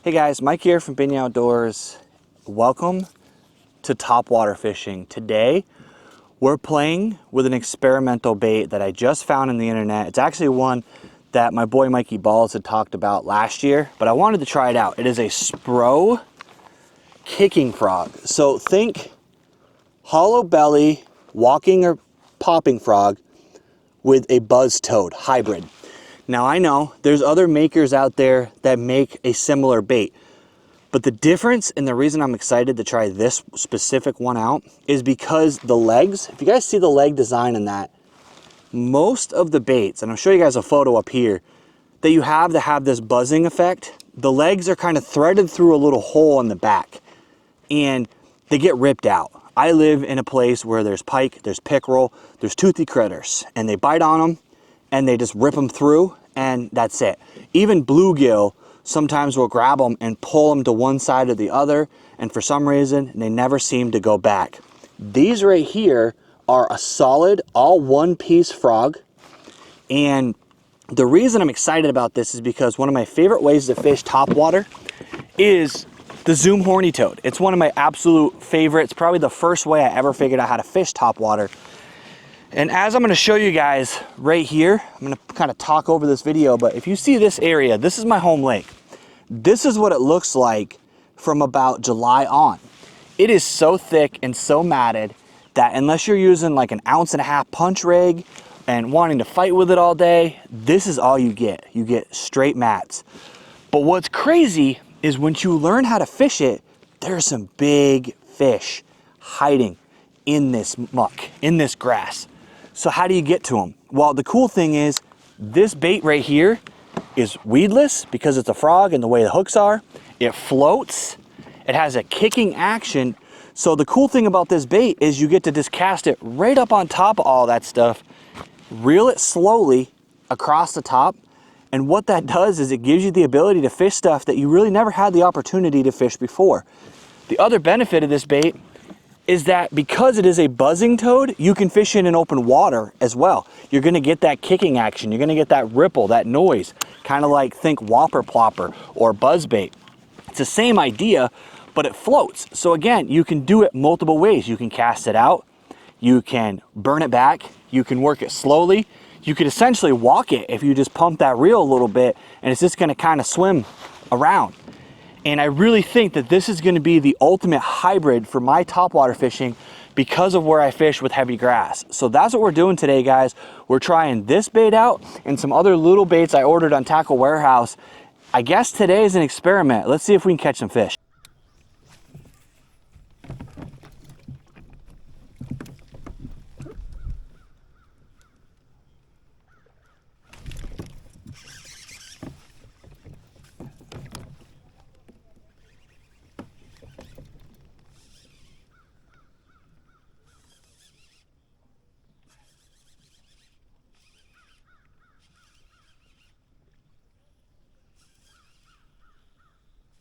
Hey guys, Mike here from Binion Outdoors. Welcome to Topwater Fishing. Today, we're playing with an experimental bait that I just found on the internet. It's actually one that my boy Mikey Balls had talked about last year, but I wanted to try it out. It is a Spro kicking frog. So think hollow belly, walking or popping frog with a buzz toad hybrid. Now I know there's other makers out there that make a similar bait, but the difference and the reason I'm excited to try this specific one out is because the legs, if you guys see the leg design in that, most of the baits, and I'll show you guys a photo up here, that you have that have this buzzing effect, the legs are kind of threaded through a little hole in the back and they get ripped out. I live in a place where there's pike, there's pickerel, there's toothy critters, and they bite on them and they just rip them through, and that's it. Even bluegill sometimes will grab them and pull them to one side or the other, and for some reason they never seem to go back. These right here are a solid all one-piece frog, and the reason I'm excited about this is because one of my favorite ways to fish topwater is the zoom horny toad. It's one of my absolute favorites, probably the first way I ever figured out how to fish topwater. And as I'm going to show you guys right here, I'm going to kind of talk over this video, but if you see this area, this is my home lake. This is what it looks like from about July on. It is so thick and so matted that unless you're using like an 1.5 ounce punch rig and wanting to fight with it all day, this is all you get. You get straight mats. But what's crazy is once you learn how to fish it, there's some big fish hiding in this muck, in this grass. So how do you get to them? Well, the cool thing is this bait right here is weedless because it's a frog and the way the hooks are. It floats, it has a kicking action. So the cool thing about this bait is you get to just cast it right up on top of all that stuff, reel it slowly across the top, and what that does is it gives you the ability to fish stuff that you really never had the opportunity to fish before. The other benefit of this bait is that because it is a buzzing toad, you can fish in open water as well. You're gonna get that kicking action, you're gonna get that ripple, that noise, kind of like think whopper plopper or buzz bait. It's the same idea, but it floats. So again, you can do it multiple ways. You can cast it out, you can burn it back, you can work it slowly, you could essentially walk it if you just pump that reel a little bit, and it's just gonna kind of swim around. And I really think that this is gonna be the ultimate hybrid for my topwater fishing because of where I fish with heavy grass. So that's what we're doing today, guys. We're trying this bait out and some other little baits I ordered on Tackle Warehouse. I guess today is an experiment. Let's see if we can catch some fish.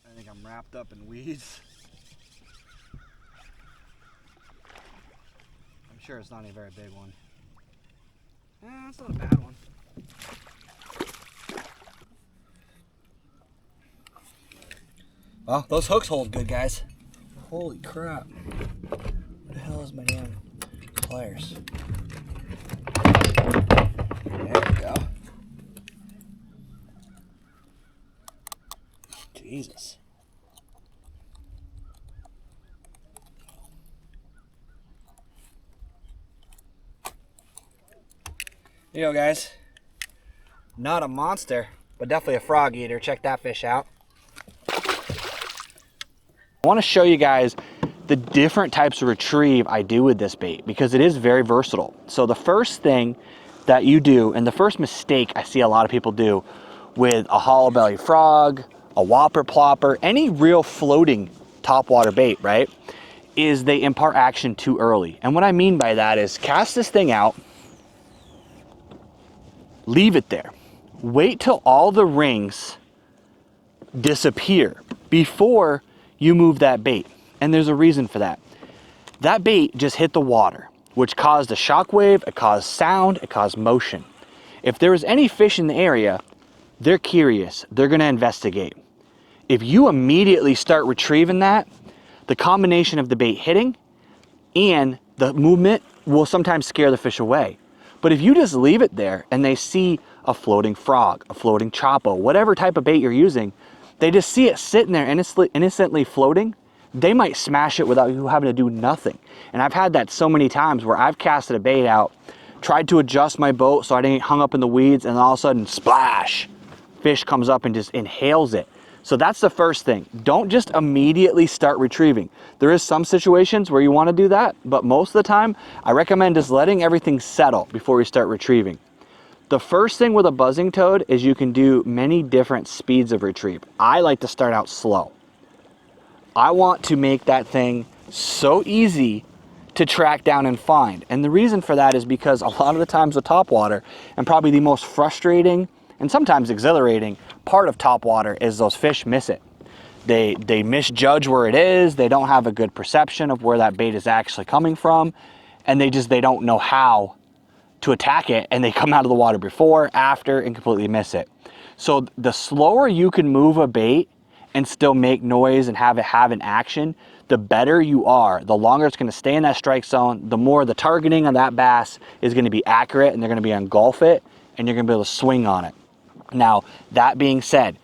I think I'm wrapped up in weeds. I'm sure it's not a very big one. It's not a bad one. Well, those hooks hold good, guys. Holy crap. Where the hell is my damn pliers? There we go. Jesus. There you go, guys. Not a monster, but definitely a frog eater. Check that fish out. I want to show you guys the different types of retrieve I do with this bait because it is very versatile. So the first thing that you do, and the first mistake I see a lot of people do with a hollow belly frog, a whopper plopper, any real floating topwater bait, right, is they impart action too early. And what I mean by that is cast this thing out, leave it there, wait till all the rings disappear before you move that bait. And there's a reason for that. That bait just hit the water, which caused a shock wave, it caused sound, it caused motion. If there was any fish in the area, they're curious, they're gonna investigate. If you immediately start retrieving that, the combination of the bait hitting and the movement will sometimes scare the fish away. But if you just leave it there and they see a floating frog, a floating chopo, whatever type of bait you're using, they just see it sitting there innocently floating, they might smash it without you having to do nothing. And I've had that so many times where I've casted a bait out, tried to adjust my boat so I didn't get hung up in the weeds, and all of a sudden, splash, fish comes up and just inhales it. So that's the first thing. Don't just immediately start retrieving. There is some situations where you want to do that, but most of the time, I recommend just letting everything settle before you start retrieving. The first thing with a buzzing toad is you can do many different speeds of retrieve. I like to start out slow. I want to make that thing so easy to track down and find. And the reason for that is because a lot of the times with topwater, and probably the most frustrating and sometimes exhilarating part of topwater, is those fish miss it. They misjudge where it is, they don't have a good perception of where that bait is actually coming from, and they don't know how to attack it, and they come out of the water before, after, and completely miss it. So the slower you can move a bait and still make noise and have it have an action, the better you are. The longer it's going to stay in that strike zone, the more the targeting of that bass is going to be accurate, and they're going to be engulf it, and you're going to be able to swing on it. Now, that being said,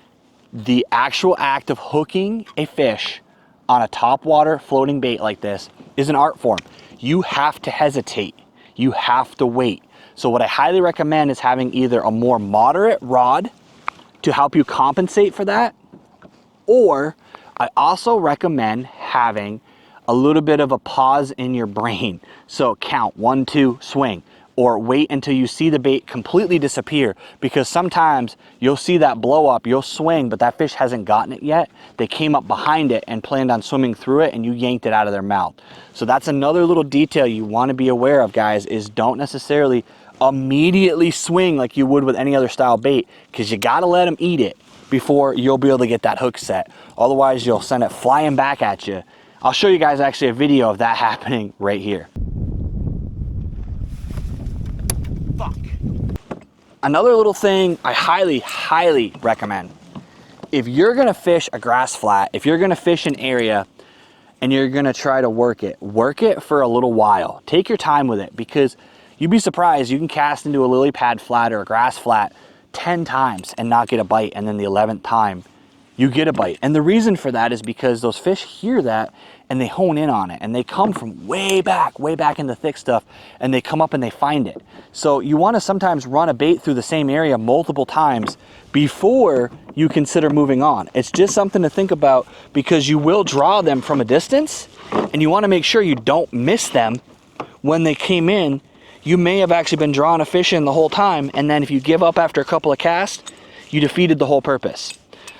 the actual act of hooking a fish on a topwater floating bait like this is an art form. You have to hesitate. You have to wait. So what I highly recommend is having either a more moderate rod to help you compensate for that, or I also recommend having a little bit of a pause in your brain. So count 1, 2, swing, or wait until you see the bait completely disappear, because sometimes you'll see that blow up, you'll swing, but that fish hasn't gotten it yet. They came up behind it and planned on swimming through it, and you yanked it out of their mouth. So that's another little detail you want to be aware of, guys, is don't necessarily immediately swing like you would with any other style bait, because you got to let them eat it before you'll be able to get that hook set. Otherwise, you'll send it flying back at you. I'll show you guys actually a video of that happening right here. Fuck. Another little thing I highly recommend. If you're gonna fish a grass flat, if you're gonna fish an area and you're gonna try to work it for a little while. Take your time with it, because you'd be surprised, you can cast into a lily pad flat or a grass flat 10 times and not get a bite, and then the 11th time you get a bite. And the reason for that is because those fish hear that and they hone in on it, and they come from way back in the thick stuff, and they come up and they find it. So you want to sometimes run a bait through the same area multiple times before you consider moving on. It's just something to think about, because you will draw them from a distance, and you want to make sure you don't miss them when they came in. You may have actually been drawing a fish in the whole time, and then if you give up after a couple of casts, you defeated the whole purpose.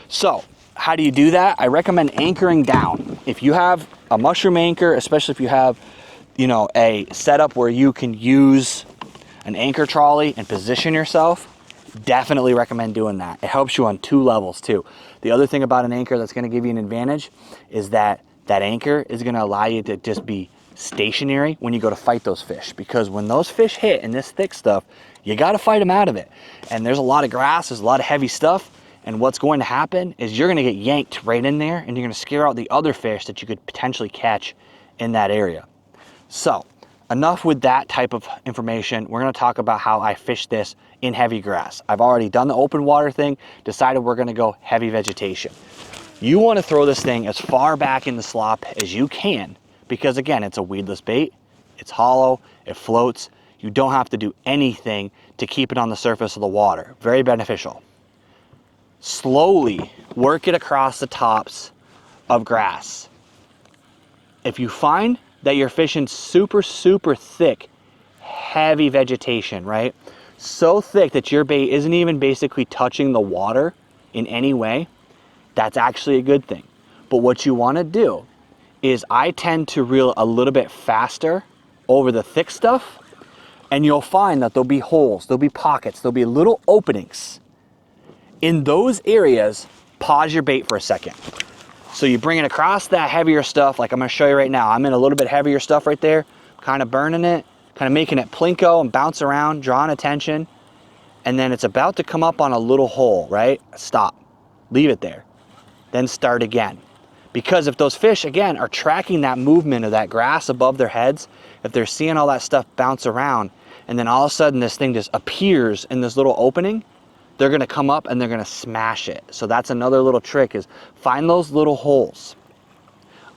So how do you do that? I recommend anchoring down. If you have a mushroom anchor, especially if you have, you know, a setup where you can use an anchor trolley and position yourself, definitely recommend doing that. It helps you on 2 levels too. The other thing about an anchor that's going to give you an advantage is that that anchor is going to allow you to just be stationary when you go to fight those fish, because when those fish hit in this thick stuff, you got to fight them out of it. And there's a lot of grass, there's a lot of heavy stuff, and what's going to happen is you're going to get yanked right in there, and you're going to scare out the other fish that you could potentially catch in that area. So enough with that type of information. We're going to talk about how I fish this in heavy grass. I've already done the open water thing, decided we're going to go heavy vegetation. You want to throw this thing as far back in the slop as you can, because again, it's a weedless bait, it's hollow, it floats. You don't have to do anything to keep it on the surface of the water. Very beneficial. Slowly work it across the tops of grass. If you find that you're fishing super thick, heavy vegetation, right? So thick that your bait isn't even basically touching the water in any way, that's actually a good thing. But what you want to do is, I tend to reel a little bit faster over the thick stuff, and you'll find that there'll be holes, there'll be pockets, there'll be little openings. In those areas, pause your bait for a second. So you bring it across that heavier stuff, like I'm going to show you right now. I'm in a little bit heavier stuff right there, kind of burning it, kind of making it plinko and bounce around, drawing attention. And then it's about to come up on a little hole, right? Stop. Leave it there. then start again. Because if those fish, again, are tracking that movement of that grass above their heads, if they're seeing all that stuff bounce around, and then all of a sudden this thing just appears in this little opening, they're gonna come up and they're gonna smash it. So that's another little trick, is find those little holes.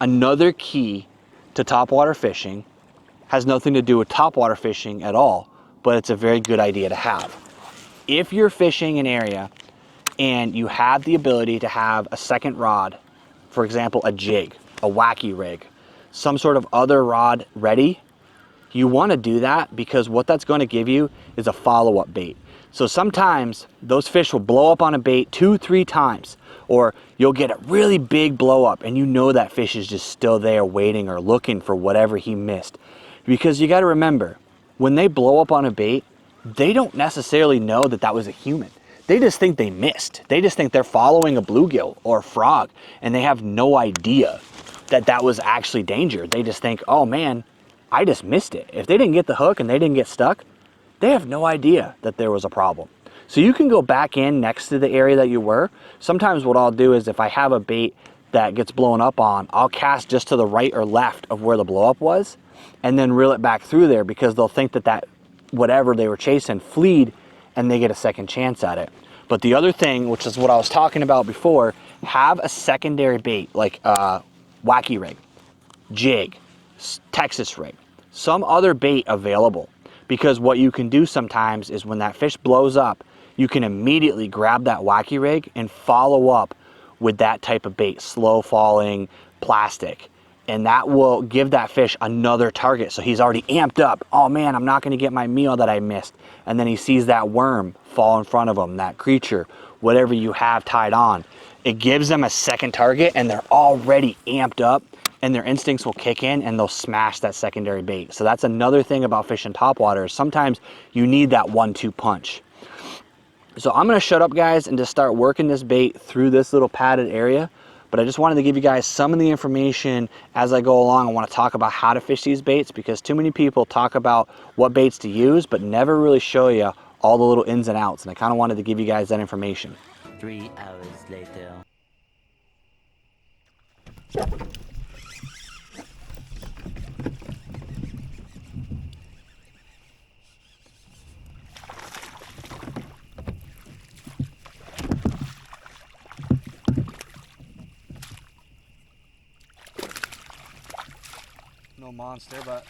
Another key to topwater fishing, has nothing to do with topwater fishing at all, but it's a very good idea to have. If you're fishing an area and you have the ability to have a second rod, for example, a jig, a Wacky rig, some sort of other rod ready, you want to do that, because what that's going to give you is a follow-up bait. So sometimes those fish will blow up on a bait 2-3 times, or you'll get a really big blow up and you know that fish is just still there waiting or looking for whatever he missed. Because you got to remember, when they blow up on a bait, they don't necessarily know that that was a human. They just think they missed. They just think they're following a bluegill or a frog, and they have no idea that that was actually danger. They just think, oh man, I just missed it. If they didn't get the hook and they didn't get stuck, they have no idea that there was a problem. So you can go back in next to the area that you were. Sometimes what I'll do is, if I have a bait that gets blown up on, I'll cast just to the right or left of where the blow up was, and then reel it back through there, because they'll think that that whatever they were chasing fleed, and they get a second chance at it. But the other thing, which is what I was talking about before, have a secondary bait, like a Wacky rig, jig, Texas rig, some other bait available. Because what you can do sometimes is, when that fish blows up, you can immediately grab that Wacky rig and follow up with that type of bait, slow falling plastic. And that will give that fish another target. So he's already amped up. Oh man, I'm not gonna get my meal that I missed. And then he sees that worm fall in front of him, that creature, whatever you have tied on. It gives them a second target, and they're already amped up, and their instincts will kick in and they'll smash that secondary bait. So that's another thing about fishing topwater, is sometimes you need that 1-2 punch. So I'm gonna shut up, guys, and just start working this bait through this little padded area. But I just wanted to give you guys some of the information as I go along. I want to talk about how to fish these baits, because too many people talk about what baits to use, but never really show you all the little ins and outs. And I kind of wanted to give you guys that information. 3 hours later. No monster, but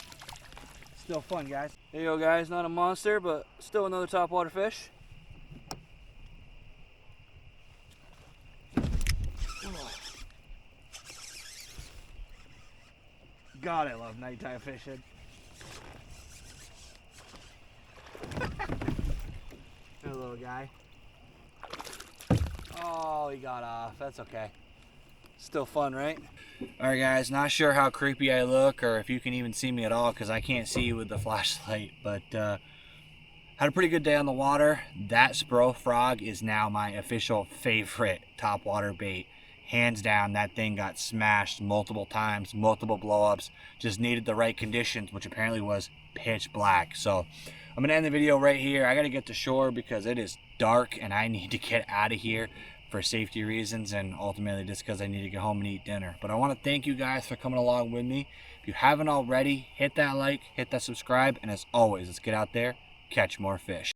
still fun, guys. There you go, guys. Not a monster, but still another topwater fish. God, I love nighttime fishing. Hey, little guy. Oh, he got off. That's okay. Still fun, right? All right, guys, not sure how creepy I look, or if you can even see me at all, because I can't see you with the flashlight, but had a pretty good day on the water. That Spro frog is now my official favorite topwater bait. Hands down, that thing got smashed multiple times, multiple blow-ups, just needed the right conditions, which apparently was pitch black. So I'm gonna end the video right here. I gotta get to shore because it is dark and I need to get out of here for safety reasons, and ultimately just because I need to get home and eat dinner. But I want to thank you guys for coming along with me. If you haven't already, hit that like, hit that subscribe, and as always, let's get out there, catch more fish.